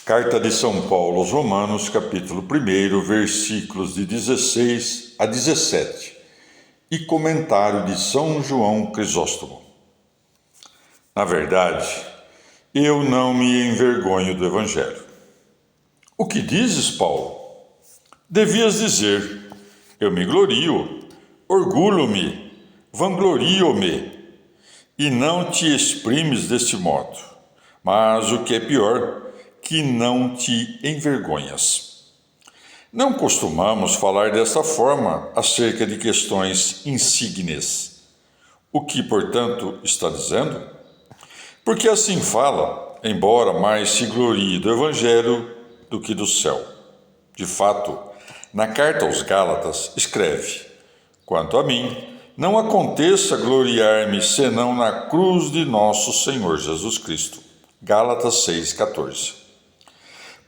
Carta de São Paulo aos Romanos, capítulo 1, versículos de 16 a 17, e comentário de São João Crisóstomo. Na verdade, eu não me envergonho do Evangelho. O que dizes, Paulo? Devias dizer, eu me glorio, orgulho-me, vanglorio-me, e não te exprimes deste modo. Mas o que é pior, que não te envergonhas. Não costumamos falar desta forma acerca de questões insígnes. O que, portanto, está dizendo? Porque assim fala, embora mais se glorie do Evangelho do que do céu. De fato, na carta aos Gálatas, escreve: quanto a mim, não aconteça gloriar-me senão na cruz de nosso Senhor Jesus Cristo. Gálatas 6,14.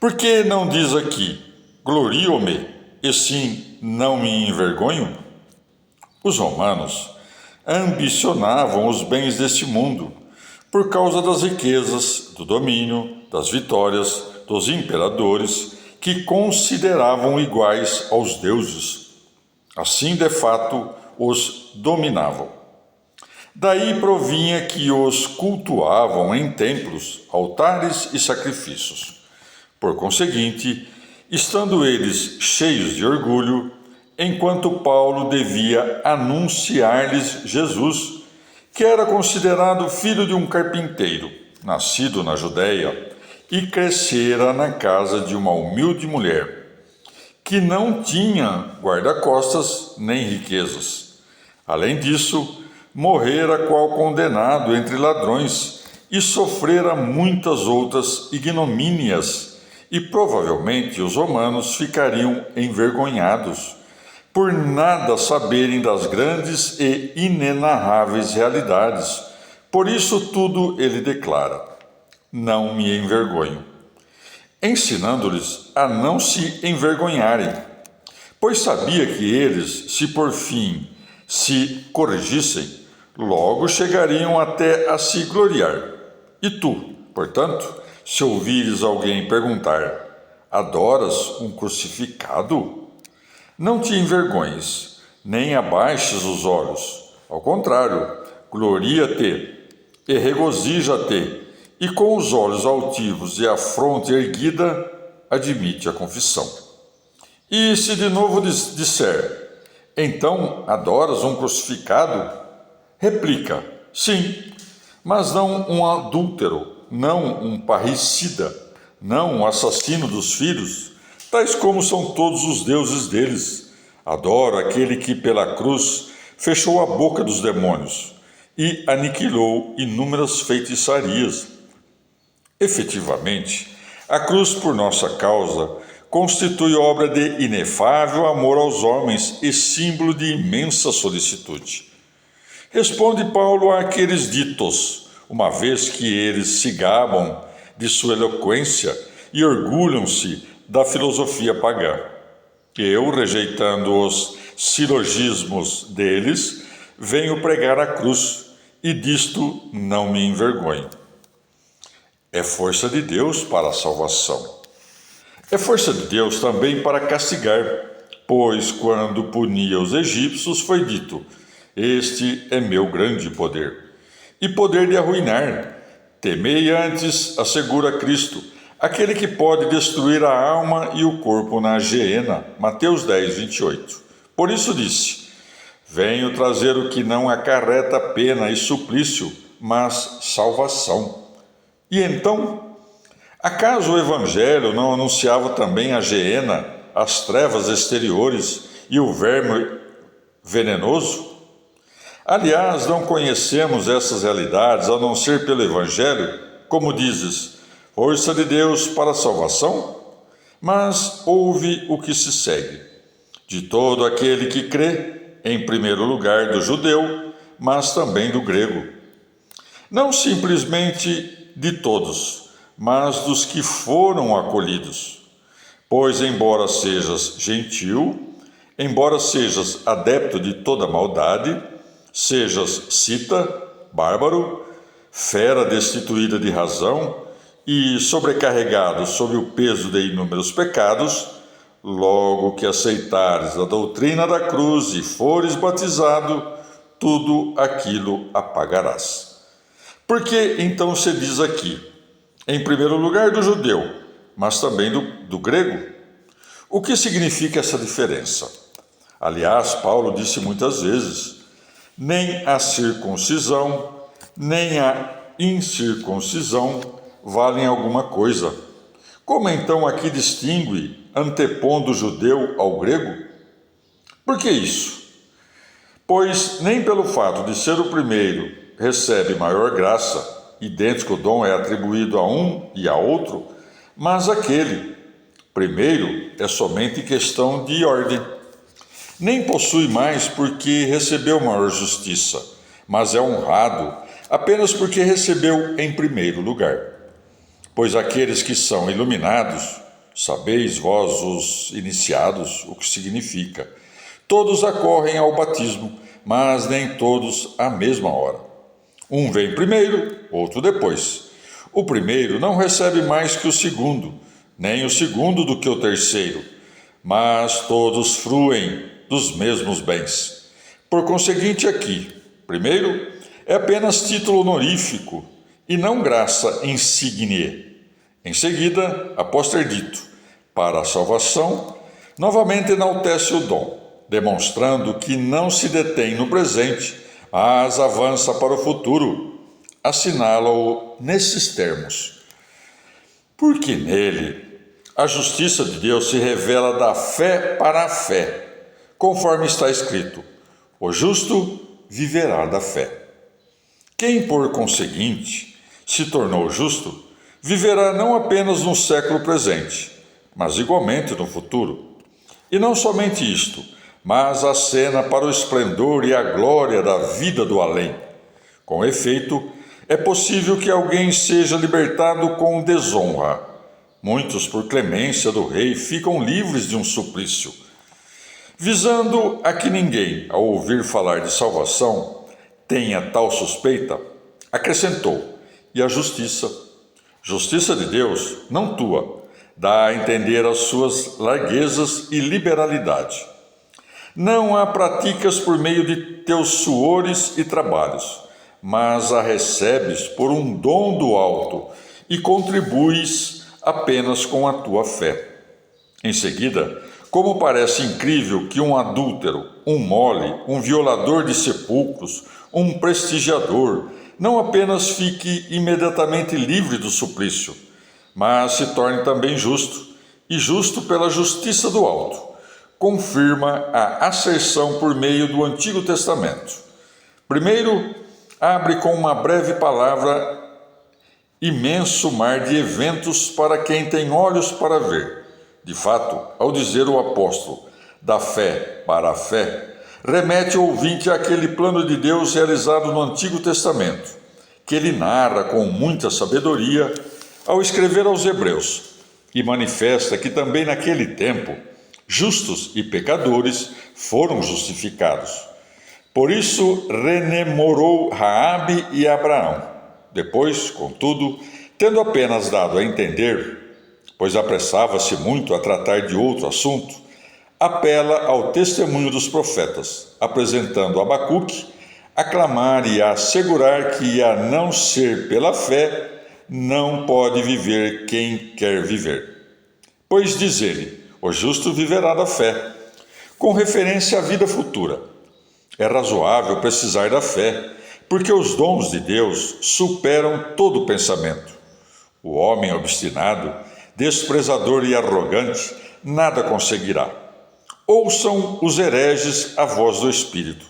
Por que não diz aqui, glorio-me, e sim não me envergonho? Os romanos ambicionavam os bens deste mundo, por causa das riquezas, do domínio, das vitórias, dos imperadores, que consideravam iguais aos deuses. Assim, de fato, os dominavam. Daí provinha que os cultuavam em templos, altares e sacrifícios. Por conseguinte, estando eles cheios de orgulho, enquanto Paulo devia anunciar-lhes Jesus, que era considerado filho de um carpinteiro, nascido na Judéia, e crescera na casa de uma humilde mulher, que não tinha guarda-costas nem riquezas. Além disso, morrera qual condenado entre ladrões e sofrera muitas outras ignomínias, e provavelmente os romanos ficariam envergonhados por nada saberem das grandes e inenarráveis realidades. Por isso tudo ele declara: não me envergonho, ensinando-lhes a não se envergonharem, pois sabia que eles, se por fim se corrigissem, logo chegariam até a se gloriar. E tu, portanto, se ouvires alguém perguntar: adoras um crucificado? Não te envergonhes, nem abaixes os olhos. Ao contrário, gloria-te e regozija-te, e com os olhos altivos e a fronte erguida, admite a confissão. E se de novo disser: então adoras um crucificado? Replica: sim, mas não um adúltero, não um parricida, não um assassino dos filhos, tais como são todos os deuses deles. Adoro aquele que pela cruz fechou a boca dos demônios e aniquilou inúmeras feitiçarias. Efetivamente, a cruz por nossa causa constitui obra de inefável amor aos homens e símbolo de imensa solicitude. Responde Paulo àqueles ditos, uma vez que eles se gabam de sua eloquência e orgulham-se da filosofia pagã. Eu, rejeitando os silogismos deles, venho pregar a cruz, e disto não me envergonho. É força de Deus para a salvação. É força de Deus também para castigar, pois quando punia os egípcios foi dito: este é meu grande poder. E poder de arruinar. Temei antes, assegura Cristo, aquele que pode destruir a alma e o corpo na geena. Mateus 10, 28. Por isso disse: venho trazer o que não acarreta pena e suplício, mas salvação. E então, acaso o Evangelho não anunciava também a geena, as trevas exteriores e o verme venenoso? Aliás, não conhecemos essas realidades a não ser pelo Evangelho, como dizes, força de Deus para a salvação? Mas ouve o que se segue. De todo aquele que crê, em primeiro lugar do judeu, mas também do grego. Não simplesmente de todos, mas dos que foram acolhidos. Pois, embora sejas gentil, embora sejas adepto de toda maldade, sejas cita, bárbaro, fera destituída de razão, e sobrecarregado sob o peso de inúmeros pecados, logo que aceitares a doutrina da cruz e fores batizado, tudo aquilo apagarás. Por que então se diz aqui, em primeiro lugar do judeu, mas também do grego? O que significa essa diferença? Aliás, Paulo disse muitas vezes, nem a circuncisão, nem a incircuncisão valem alguma coisa. Como então aqui distingue, antepondo o judeu ao grego? Por que isso? Pois nem pelo fato de ser o primeiro recebe maior graça, idêntico dom é atribuído a um e a outro, mas aquele, primeiro, é somente questão de ordem. Nem possui mais porque recebeu maior justiça, mas é honrado apenas porque recebeu em primeiro lugar. Pois aqueles que são iluminados, sabeis vós os iniciados o que significa. Todos acorrem ao batismo, mas nem todos à mesma hora. Um vem primeiro, outro depois. O primeiro não recebe mais que o segundo, nem o segundo do que o terceiro, mas todos fruem dos mesmos bens. Por conseguinte, aqui, primeiro, é apenas título honorífico e não graça insigne. Em seguida, após ter dito, para a salvação, novamente enaltece o dom, demonstrando que não se detém no presente, mas avança para o futuro. Assinala-o nesses termos. Porque nele a justiça de Deus se revela da fé para a fé, conforme está escrito, o justo viverá da fé. Quem, por conseguinte, se tornou justo, viverá não apenas no século presente, mas igualmente no futuro. E não somente isto, mas acena para o esplendor e a glória da vida do além. Com efeito, é possível que alguém seja libertado com desonra. Muitos, por clemência do rei, ficam livres de um suplício. Visando a que ninguém, ao ouvir falar de salvação, tenha tal suspeita, acrescentou, e a justiça. Justiça de Deus, não tua, dá a entender as suas larguezas e liberalidade. Não a praticas por meio de teus suores e trabalhos, mas a recebes por um dom do alto e contribuis apenas com a tua fé. Em seguida, como parece incrível que um adúltero, um mole, um violador de sepulcros, um prestigiador, não apenas fique imediatamente livre do suplício, mas se torne também justo, e justo pela justiça do alto, confirma a asserção por meio do Antigo Testamento. Primeiro, abre com uma breve palavra imenso mar de eventos para quem tem olhos para ver. De fato, ao dizer o apóstolo, da fé para a fé, remete o ouvinte àquele plano de Deus realizado no Antigo Testamento, que ele narra com muita sabedoria ao escrever aos Hebreus, e manifesta que também naquele tempo, justos e pecadores foram justificados. Por isso, rememorou Raabe e Abraão. Depois, contudo, tendo apenas dado a entender, pois apressava-se muito a tratar de outro assunto, apela ao testemunho dos profetas, apresentando Abacuque a clamar e a assegurar que, a não ser pela fé, não pode viver quem quer viver. Pois diz ele, o justo viverá da fé, com referência à vida futura. É razoável precisar da fé, porque os dons de Deus superam todo pensamento. O homem obstinado, desprezador e arrogante, nada conseguirá. Ouçam os hereges a voz do Espírito.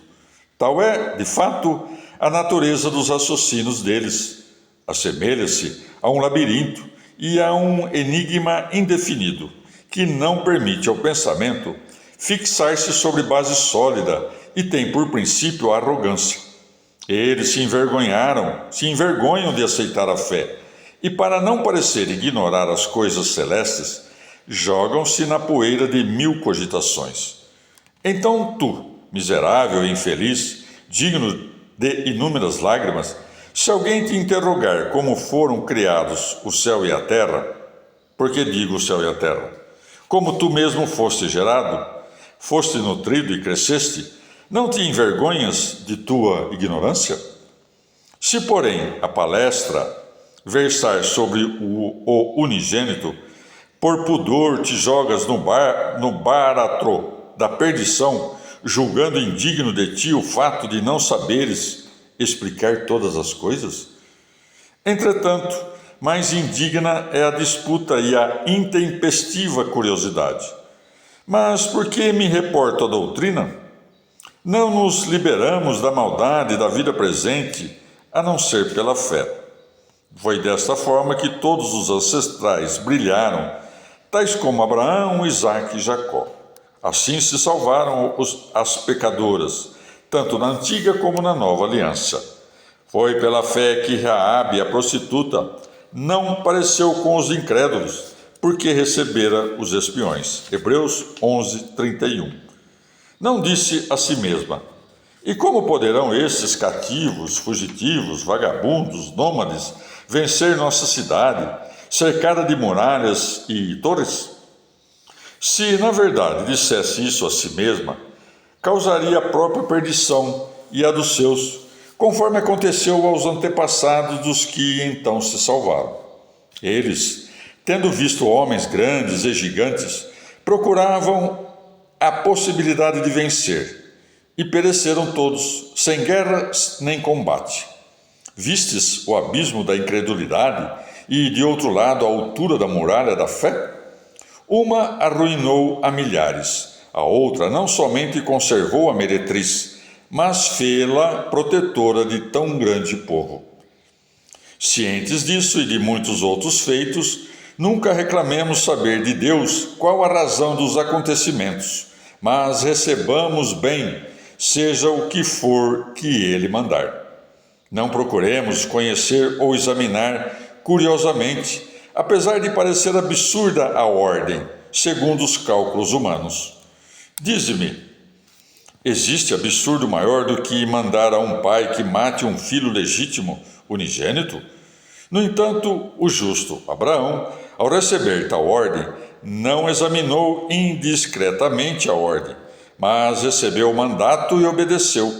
Tal é, de fato, a natureza dos raciocínios deles. Assemelha-se a um labirinto e a um enigma indefinido, que não permite ao pensamento fixar-se sobre base sólida e tem por princípio a arrogância. Eles se envergonham de aceitar a fé, e para não parecer ignorar as coisas celestes, jogam-se na poeira de 1000 cogitações. Então tu, miserável e infeliz, digno de inúmeras lágrimas, Se alguém te interrogar como foram criados o céu e a terra, por que digo o céu e a terra? Como tu mesmo foste gerado, foste nutrido e cresceste, não te envergonhas de tua ignorância? Se, porém, a palestra versar sobre o unigênito, por pudor te jogas no báratro da perdição, julgando indigno de ti o fato de não saberes explicar todas as coisas? Entretanto, mais indigna é a disputa e a intempestiva curiosidade. Mas por que me reporto à doutrina? Não nos liberamos da maldade da vida presente, a não ser pela fé. Foi desta forma que todos os ancestrais brilharam, tais como Abraão, Isaque e Jacó. Assim se salvaram as pecadoras, tanto na antiga como na nova aliança. Foi pela fé que Raabe, a prostituta, não pareceu com os incrédulos, porque recebera os espiões. Hebreus 11, 31. Não disse a si mesma: e como poderão esses cativos, fugitivos, vagabundos, nômades, vencer nossa cidade, cercada de muralhas e torres? Se, na verdade, dissesse isso a si mesma, causaria a própria perdição e a dos seus, conforme aconteceu aos antepassados dos que então se salvaram. Eles, tendo visto homens grandes e gigantes, procuravam a possibilidade de vencer, e pereceram todos, sem guerra nem combate. Vistes o abismo da incredulidade e, de outro lado, a altura da muralha da fé? Uma arruinou a milhares, a outra não somente conservou a meretriz, mas fê-la protetora de tão grande povo. Cientes disso e de muitos outros feitos, nunca reclamemos saber de Deus qual a razão dos acontecimentos, mas recebamos bem, seja o que for que Ele mandar. Não procuremos conhecer ou examinar curiosamente, apesar de parecer absurda a ordem, segundo os cálculos humanos. Dize-me, existe absurdo maior do que mandar a um pai que mate um filho legítimo, unigênito? No entanto, o justo Abraão, ao receber tal ordem, não examinou indiscretamente a ordem, mas recebeu o mandato e obedeceu,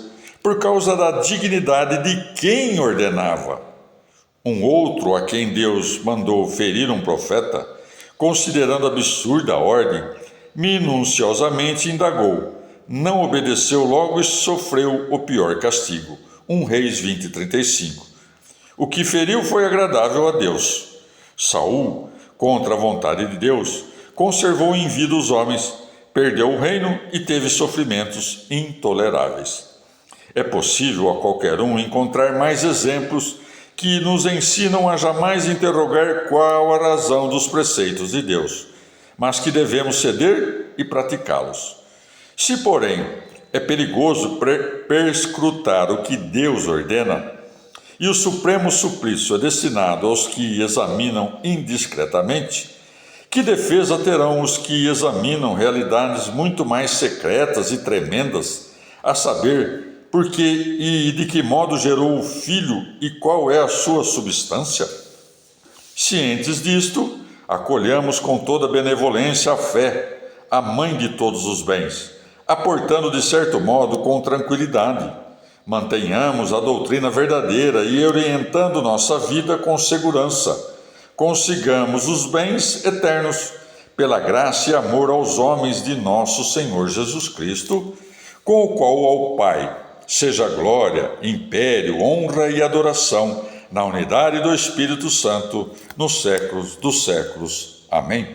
por causa da dignidade de quem ordenava. Um outro a quem Deus mandou ferir um profeta, considerando absurda a ordem, minuciosamente indagou, não obedeceu logo e sofreu o pior castigo. 1 Reis 20:35. O que feriu foi agradável a Deus. Saul, contra a vontade de Deus, conservou em vida os homens, perdeu o reino e teve sofrimentos intoleráveis. É possível a qualquer um encontrar mais exemplos que nos ensinam a jamais interrogar qual a razão dos preceitos de Deus, mas que devemos ceder e praticá-los. Se, porém, é perigoso perscrutar o que Deus ordena, e o supremo suplício é destinado aos que examinam indiscretamente, que defesa terão os que examinam realidades muito mais secretas e tremendas, a saber, por que e de que modo gerou o Filho e qual é a sua substância? Cientes disto, acolhamos com toda benevolência a fé, a mãe de todos os bens, aportando de certo modo com tranquilidade. Mantenhamos a doutrina verdadeira e orientando nossa vida com segurança. Consigamos os bens eternos, pela graça e amor aos homens de nosso Senhor Jesus Cristo, com o qual ao Pai seja glória, império, honra e adoração, na unidade do Espírito Santo, nos séculos dos séculos. Amém.